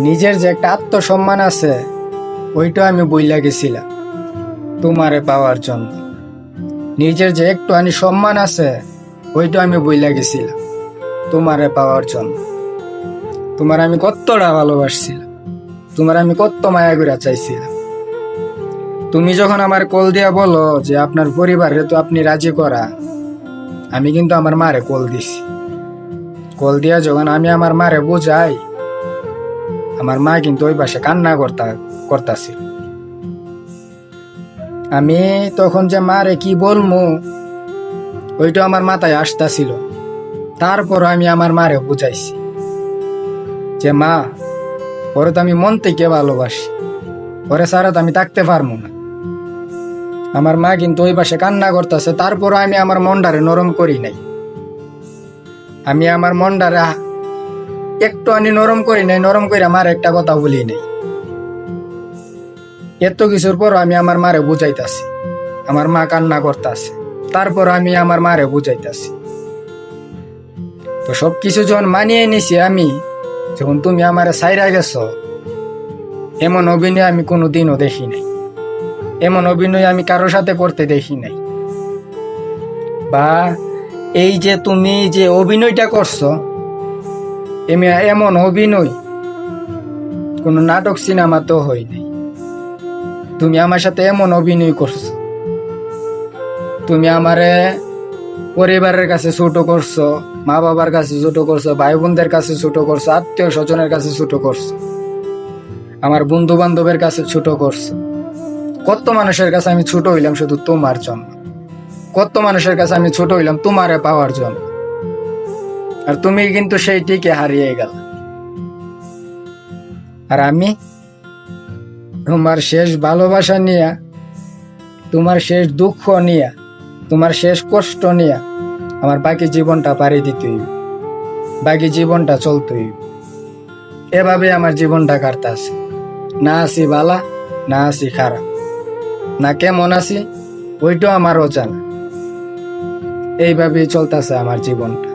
নিজের যে একটা আত্মসম্মান আছে ওইটা আমি বইলা গেছিলাম তোমারে পাওয়ার জন্য। নিজের যে একটুখানি সম্মান আছে ওইটা আমি বইলা গেছিলাম তোমারে পাওয়ার জন্য। তোমার আমি কতটা ভালোবাসছিলাম, তোমার আমি কত মায়া করে চাইছিলাম। তুমি যখন আমার কল দিয়া বলো যে আপনার পরিবারে তো আপনি রাজি করা, আমি কিন্তু আমার মারে কল দিছি। কল দিয়া যখন আমি আমার মারে বুঝাই, আমার মা কিন্তু ওই পাশে কান্না করতাছিল। আমি তখন যে মারে কি বলবো ওইটা আমার মাথায় আসতাছিল। তারপর আমি আমার মারে বুঝাইছি যে মা, ওরে তো আমি মন থেকে ভালোবাসি, ওরে ছাড়া তো আমি থাকতে পারবো না। আমার মা কিন্তু ওই পাশে কান্না করতেছে, তারপর আমি আমার মনটারে নরম করি নাই। আমি আমার মনটারে একটু আনি নরম করি নাই, নরম করে আমার একটা কথা বলি নাই। এত কিছুর পর আমি আমার মারে বুঝাইতাছি, আমার মা কান্না করতেছে, তারপর আমি আমার মারে বুঝাইতাছি। তো সবকিছু যখন মানিয়ে নিছি আমি, যখন তুমি আমারে ছাইরা গেছো, এমন অভিনয় আমি কোনোদিনও দেখি নাই। এমন অভিনয় আমি কারোর সাথে করতে দেখি নাই। বা এই যে তুমি যে অভিনয়টা করছো, এমন অভিনয় কোনো নাটক সিনেমাতেও হয় নাই। তুমি আমার সাথে এমন অভিনয় করছো, তুমি আমারে পরিবারের কাছে ছোট করছো, মা বাবার কাছে ছোট করছো, ভাই বোনদের কাছে ছোট করছো, আত্মীয় স্বজনের কাছে ছোট করছো, আমার বন্ধু বান্ধবের কাছে ছোট করছো। কত মানুষের কাছে আমি ছোট হইলাম শুধু তোমার জন্য। কত মানুষের কাছে আমি ছোট হইলাম তোমারে পাওয়ার জন্য। আর তুমি কিন্তু সেইটিকে হারিয়ে গেল। আর আমি তোমার শেষ ভালোবাসা নিয়া, তোমার শেষ দুঃখ নিয়া, তোমার শেষ কষ্ট নিয়া আমার বাকি জীবনটা পাড়ি দিতে হইব, বাকি জীবনটা চলতে হইব। এভাবে আমার জীবনটা কাটতাছে। না আছি ভালা, না আছি খারাপ, না কেমন আছি ওইটাও আমার অজানা। এইভাবেই চলতেছে আমার জীবনটা।